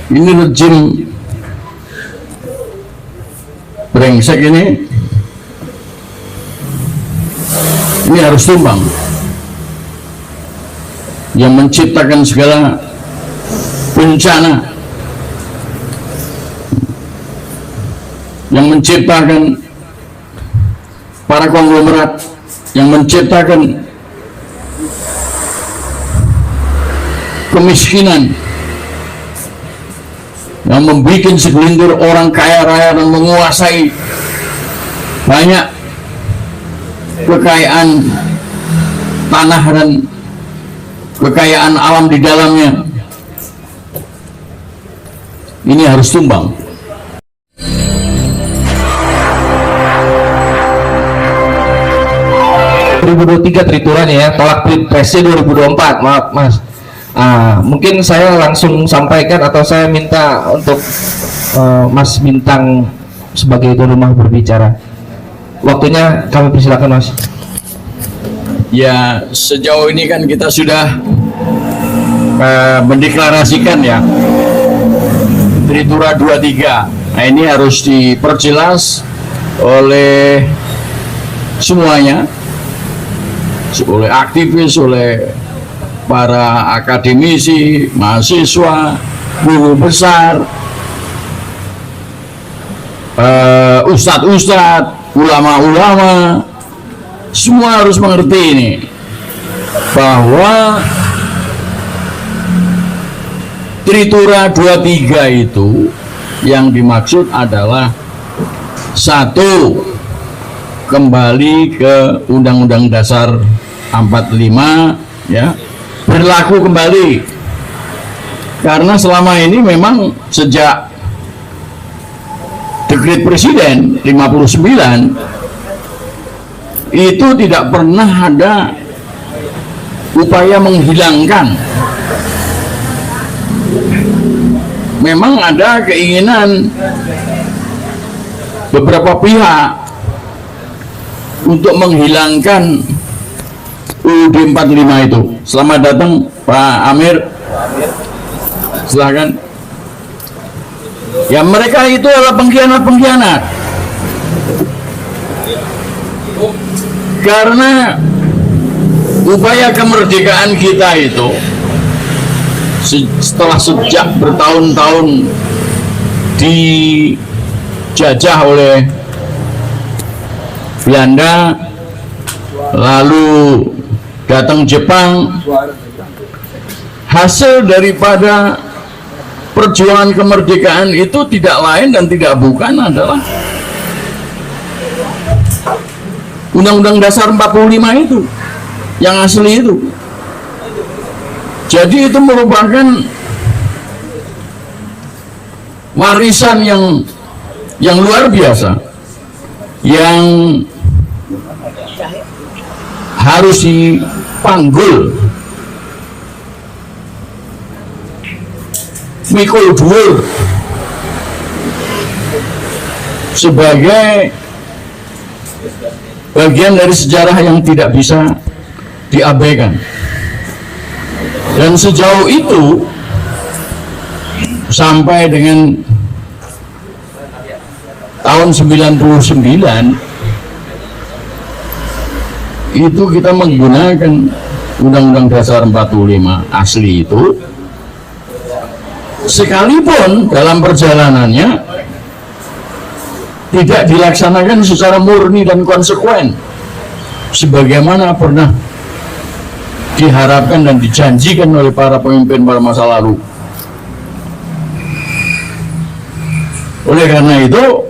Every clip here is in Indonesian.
Ini rejim brengsek ini harus tumbang. Yang menciptakan segala bencana, yang menciptakan para konglomerat, yang menciptakan kemiskinan, yang membuat segelintir orang kaya raya dan menguasai banyak kekayaan tanah dan kekayaan alam di dalamnya. Ini harus tumbang. Trituran ya, tolak Pilpresnya 2024. Maaf Mas, mungkin saya langsung sampaikan atau saya minta untuk Mas Bintang sebagai tuan rumah berbicara. Waktunya kami persilakan Mas. Ya, sejauh ini kan kita sudah mendeklarasikan ya Tritura 23. Nah, ini harus diperjelas oleh semuanya, oleh aktivis, oleh para akademisi, mahasiswa, guru besar, ustadz-ustadz, ulama-ulama, semua harus mengerti ini, bahwa Tritura 23 itu yang dimaksud adalah satu, kembali ke Undang-Undang Dasar 45 ya, berlaku kembali, karena selama ini memang sejak Dekret Presiden 59 itu tidak pernah ada upaya menghilangkan. Memang ada keinginan beberapa pihak untuk menghilangkan UUD 45 itu. Selamat datang Pak Amir, silakan. Ya, mereka itu adalah pengkhianat-pengkhianat, karena upaya kemerdekaan kita itu setelah sejak bertahun-tahun dijajah oleh Belanda, lalu datang Jepang, hasil daripada perjuangan kemerdekaan itu tidak lain dan tidak bukan adalah Undang-Undang Dasar 45 itu, yang asli itu. Jadi itu merupakan warisan yang luar biasa, yang harus dipanggul, mikul dhuwur, sebagai bagian dari sejarah yang tidak bisa diabaikan. Dan sejauh itu sampai dengan tahun 99 itu kita menggunakan Undang-Undang Dasar 45 asli itu, sekalipun dalam perjalanannya tidak dilaksanakan secara murni dan konsekuen sebagaimana pernah diharapkan dan dijanjikan oleh para pemimpin pada masa lalu. Oleh karena itu,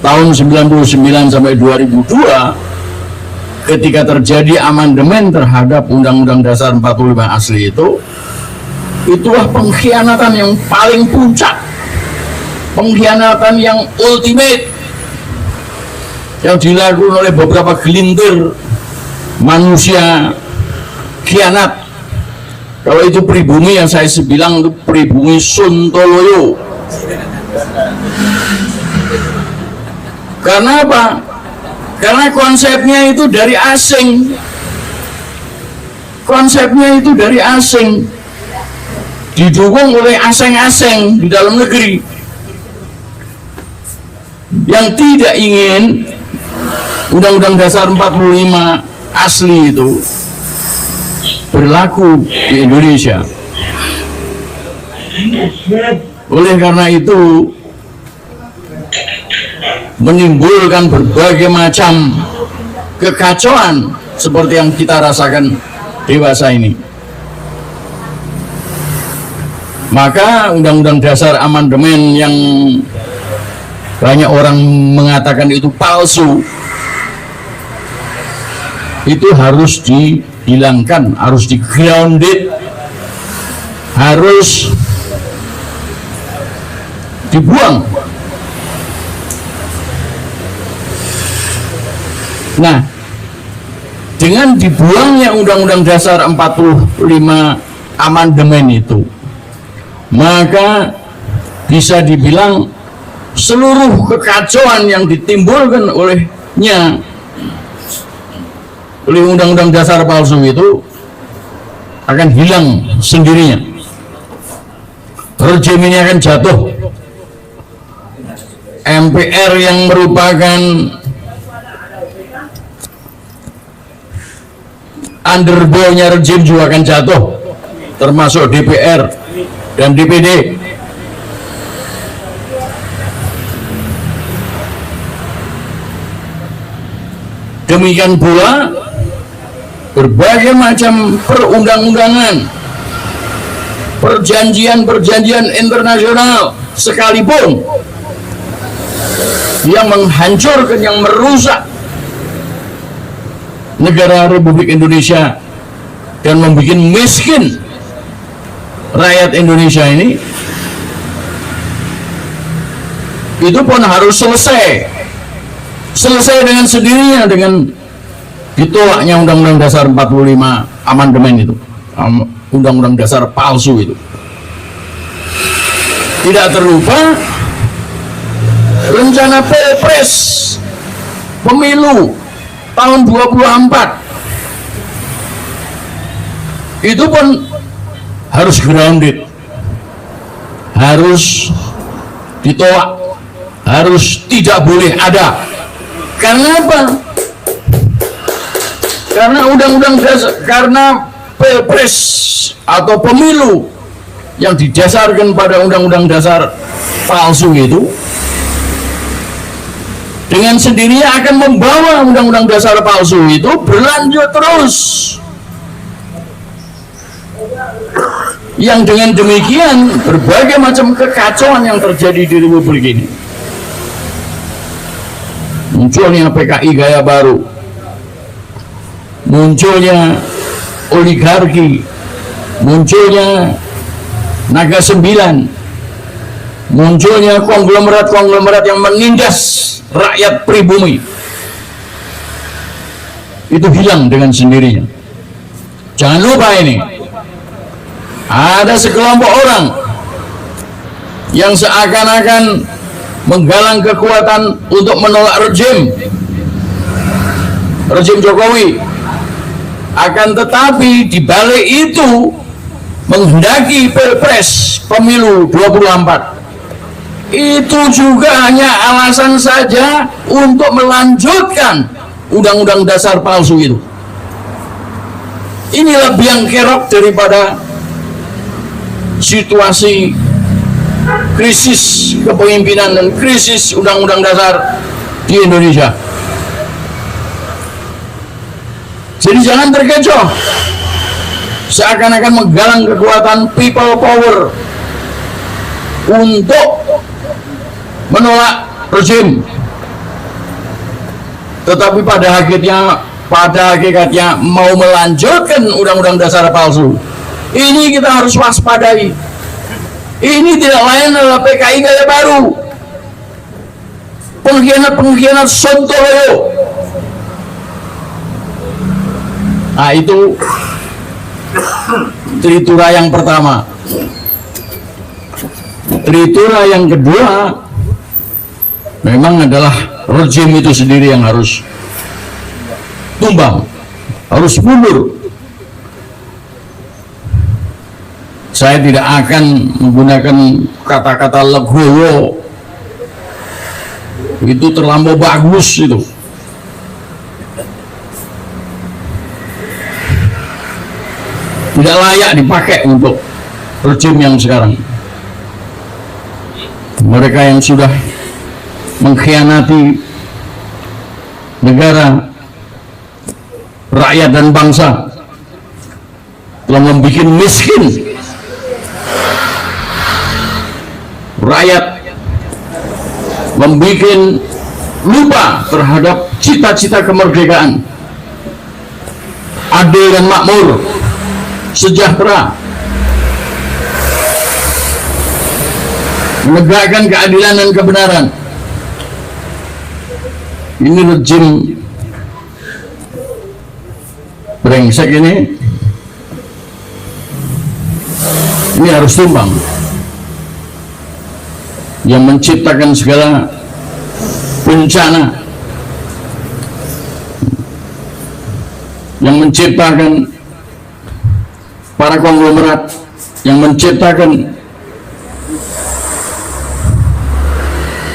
tahun 99 sampai 2002 ketika terjadi amandemen terhadap Undang-Undang Dasar 45 asli itu, itulah pengkhianatan yang paling puncak, pengkhianatan yang ultimate yang dilakukan oleh beberapa gelintir manusia khianat. Kalau itu pribumi, yang saya bilang itu pribumi Sontoloyo. Karena apa? Karena konsepnya itu dari asing. Konsepnya itu dari asing. didukung oleh asing-asing di dalam negeri yang tidak ingin Undang-Undang Dasar 45 asli itu berlaku di Indonesia. Oleh karena itu menimbulkan berbagai macam kekacauan seperti yang kita rasakan dewasa ini. Maka Undang-Undang Dasar amandemen yang banyak orang mengatakan itu palsu, itu harus dihilangkan, harus di-grounded, harus dibuang. Nah, dengan dibuangnya Undang-Undang Dasar 45 amandemen itu, maka bisa dibilang seluruh kekacauan yang ditimbulkan oleh Undang-Undang Dasar palsu itu akan hilang sendirinya. Rejim ini akan jatuh. MPR yang merupakan underbownya rejim juga akan jatuh, termasuk DPR dan DPD. Demikian pula berbagai macam perundang-undangan, perjanjian-perjanjian internasional sekalipun yang menghancurkan, yang merusak negara Republik Indonesia dan membuat miskin rakyat Indonesia ini, itu pun harus selesai dengan sendirinya dengan ditolaknya Undang-Undang Dasar 45 amandemen itu, Undang-Undang Dasar palsu itu. Tidak terlupa rencana Pilpres pemilu tahun 2024 itu pun harus grounded, harus ditolak, harus tidak boleh ada. Karena apa? Karena Undang-Undang Dasar, karena Pilpres atau pemilu yang didasarkan pada Undang-Undang Dasar palsu itu dengan sendirinya akan membawa Undang-Undang Dasar palsu itu berlanjut terus, yang dengan demikian berbagai macam kekacauan yang terjadi di Republik ini, munculnya PKI gaya baru, munculnya oligarki, munculnya Naga 9, munculnya konglomerat-konglomerat yang menindas rakyat pribumi, itu hilang dengan sendirinya. Jangan lupa ini, ada sekelompok orang yang seakan-akan menggalang kekuatan untuk menolak rejim Jokowi, akan tetapi di balik itu menghendaki Pilpres pemilu 2024 itu juga hanya alasan saja untuk melanjutkan Undang-Undang Dasar palsu itu. Inilah biang kerok daripada situasi krisis kepemimpinan dan krisis Undang-Undang Dasar di Indonesia. Jadi jangan terkecoh seakan-akan menggalang kekuatan people power untuk menolak rejim, tetapi pada hakikatnya mau melanjutkan Undang-Undang Dasar palsu. Ini kita harus waspadai. Ini tidak lain adalah PKI gaya baru, pengkhianat sontoloyo. Nah, itu tritura yang pertama. Tritura yang kedua memang adalah rejim itu sendiri yang harus tumbang, harus mundur. Saya tidak akan menggunakan kata-kata legowo, itu terlampau bagus itu. Tidak layak dipakai untuk rejim yang sekarang. Mereka yang sudah mengkhianati negara, rakyat dan bangsa, telah membuat miskin rakyat, membuat lupa terhadap cita-cita kemerdekaan, adil dan makmur, sejahtera, menegakkan keadilan dan kebenaran. Ini rejim brengsek ini harus tumbang. Yang menciptakan segala bencana, yang menciptakan para konglomerat, yang menciptakan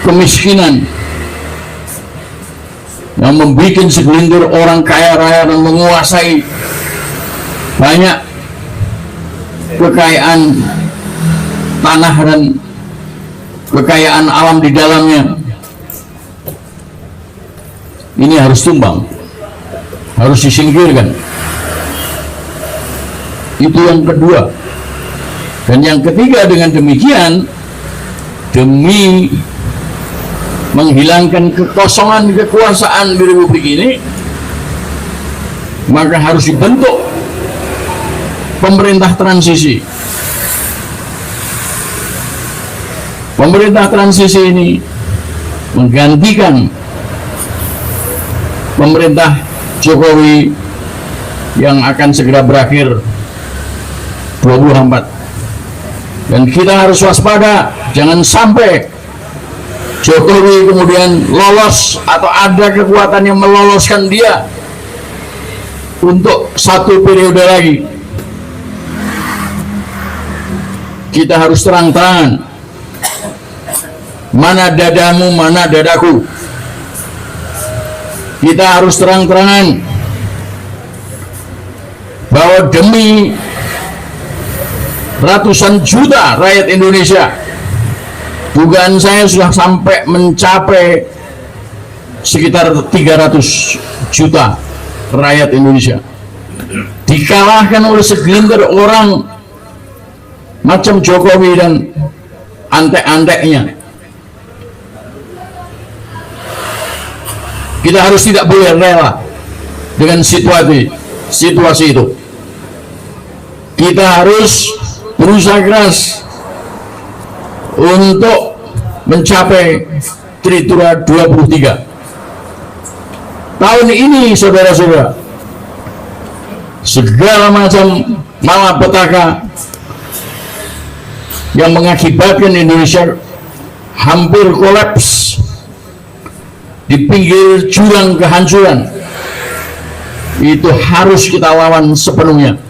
kemiskinan, yang membuat segelintir orang kaya raya dan menguasai banyak kekayaan tanah dan kekayaan alam di dalamnya. Ini harus tumbang, harus disingkirkan. Itu yang kedua. Dan yang ketiga, dengan demikian, demi menghilangkan kekosongan kekuasaan di Republik ini, maka harus dibentuk pemerintah transisi. Pemerintah transisi ini menggantikan pemerintah Jokowi yang akan segera berakhir 2024. Dan kita harus waspada, jangan sampai Jokowi kemudian lolos atau ada kekuatan yang meloloskan dia untuk satu periode lagi. Kita harus terang-terangan, mana dadamu, mana dadaku. Kita harus terang-terangan bahwa demi ratusan juta rakyat Indonesia, dugaan saya sudah sampai mencapai sekitar 300 juta rakyat Indonesia, dikalahkan oleh segelintir orang macam Jokowi dan antek-anteknya. Kita harus tidak boleh rela dengan situasi itu. Kita harus berusaha keras untuk mencapai Tritura 23. Tahun ini, saudara-saudara, segala macam malapetaka yang mengakibatkan Indonesia hampir kolaps di pinggir jurang kehancuran, itu harus kita lawan sepenuhnya.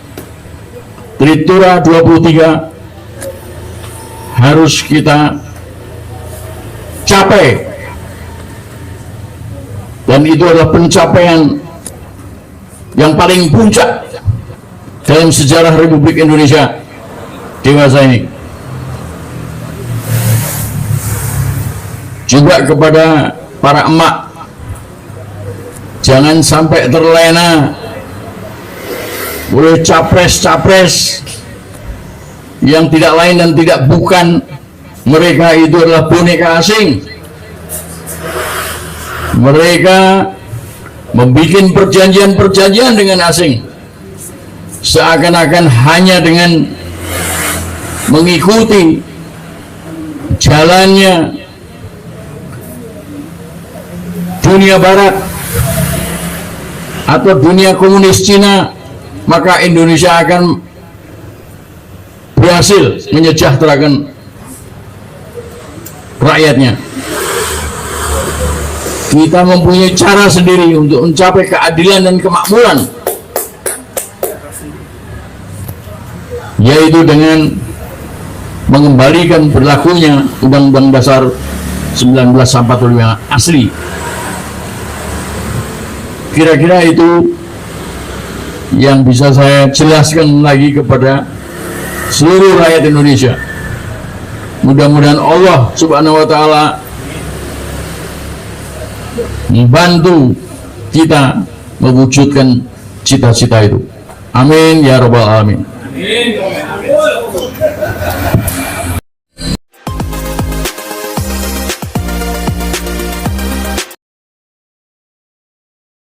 Tritura 23 harus kita capai, dan itu adalah pencapaian yang paling puncak dalam sejarah Republik Indonesia dewasa ini. Juga kepada para emak, jangan sampai terlena oleh capres-capres yang tidak lain dan tidak bukan, mereka itu adalah boneka asing. Mereka membuat perjanjian-perjanjian dengan asing, seakan-akan hanya dengan mengikuti jalannya dunia barat atau dunia komunis Cina, maka Indonesia akan berhasil menyejahterakan rakyatnya. Kita mempunyai cara sendiri untuk mencapai keadilan dan kemakmuran. yaitu dengan mengembalikan berlakunya Undang-Undang Dasar 1945 yang asli. Kira-kira itu yang bisa saya jelaskan lagi kepada seluruh rakyat Indonesia. Mudah-mudahan Allah Subhanahu wa Ta'ala membantu kita mewujudkan cita-cita itu. Amin ya rabbal alamin.